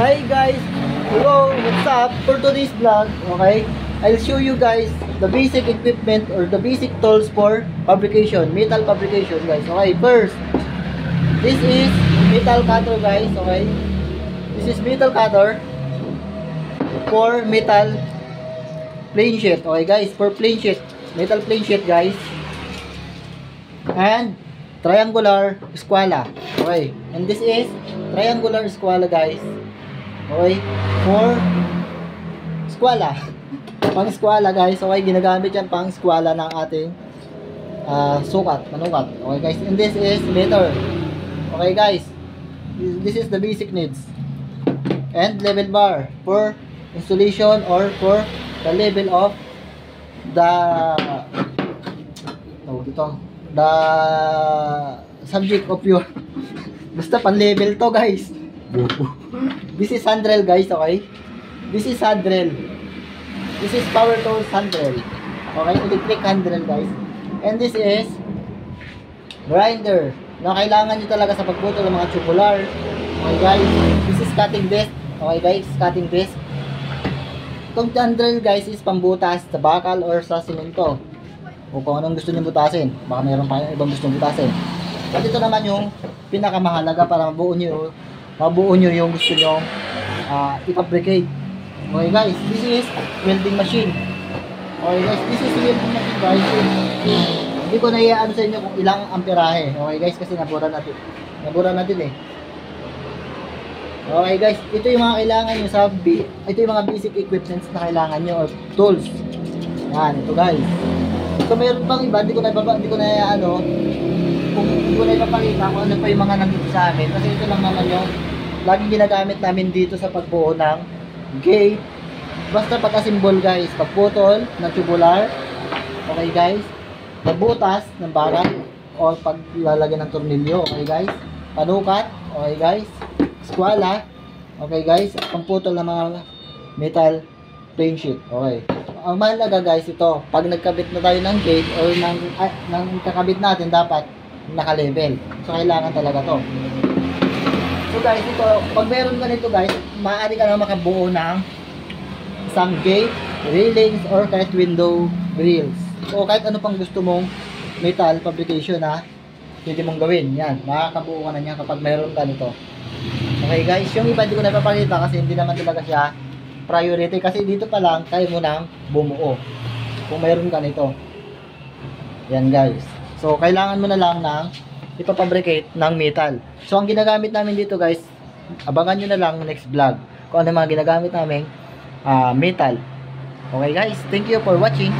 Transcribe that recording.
Hi guys! Hello! What's up? For today's vlog, okay, I'll show you guys the basic equipment or the basic tools for fabrication, metal fabrication guys. Okay, first, this is metal cutter guys, okay? This is metal cutter for metal plane sheet, okay guys? For plane sheet, metal plane sheet guys. And triangular squala, okay? And this is triangular squala guys. Okay, for squala. Pang squala guys. Okay, ginagamit yan pang squala ng ating sukat, manukat. Okay guys, and this is meter. Okay guys, this is the basic needs. And level bar for installation or for the level of the the subject of your basta pan level to guys. This is handrail guys, okay? This is handrail. This is power tools handrail. Okay, electric handrail guys. And this is grinder na kailangan nyo talaga sa pagputol ng mga tubular. Okay guys, this is cutting disc. Okay guys, cutting disc. Itong handrail guys is pambutas sa bakal or sa simento. O kung anong gusto nyo butasin. Baka mayroon pa yung ibang gusto nyo butasin. At ito naman yung pinakamahalaga para mabuo nyo yung gusto nyo i-fabricate. Okay guys, this is welding machine. Okay guys, this is welding machine guys. Hindi ko na i-ano sa inyo kung ilang amperahe. Okay guys, kasi nabura natin eh. Okay guys, ito yung mga kailangan nyo ito yung mga basic equipments na kailangan nyo or tools. Yan, ito guys. So mayroon pang iba, hindi ko na ipapakita kung ano pa yung mga nandito sa amin. Kasi ito lang naman yung laging ginagamit namin dito sa pagbuo ng gate. Basta pag-assemble guys, pagputol ng tubular. Okay guys, pagbutas ng barang o paglalagyan ng tornilyo. Okay guys, panukat. Okay guys, squala. Okay guys, pangputol ng mga metal plane sheet. Okay. Ang mahalaga guys ito, pag nagkabit na tayo ng gate or ng kakabit natin, dapat naka-level. So kailangan talaga to. So guys, ito, pag meron ka nito guys, maaari ka na makabuo ng isang gate, railings, or kahit window grills. So kahit ano pang gusto mong metal fabrication na pwede mong gawin. Yan, makakabuo ka na niya kapag meron ka nito. Okay guys, yung iba hindi ko na ipapakita kasi hindi naman talaga siya priority. Kasi dito pa lang, kaya mo nang bumuo kung meron ka nito. Yan guys. So kailangan mo na lang ng ipapabricate ng metal. So ang ginagamit namin dito guys, abangan nyo na lang next vlog kung ano mga ginagamit namin metal. Okay guys, thank you for watching.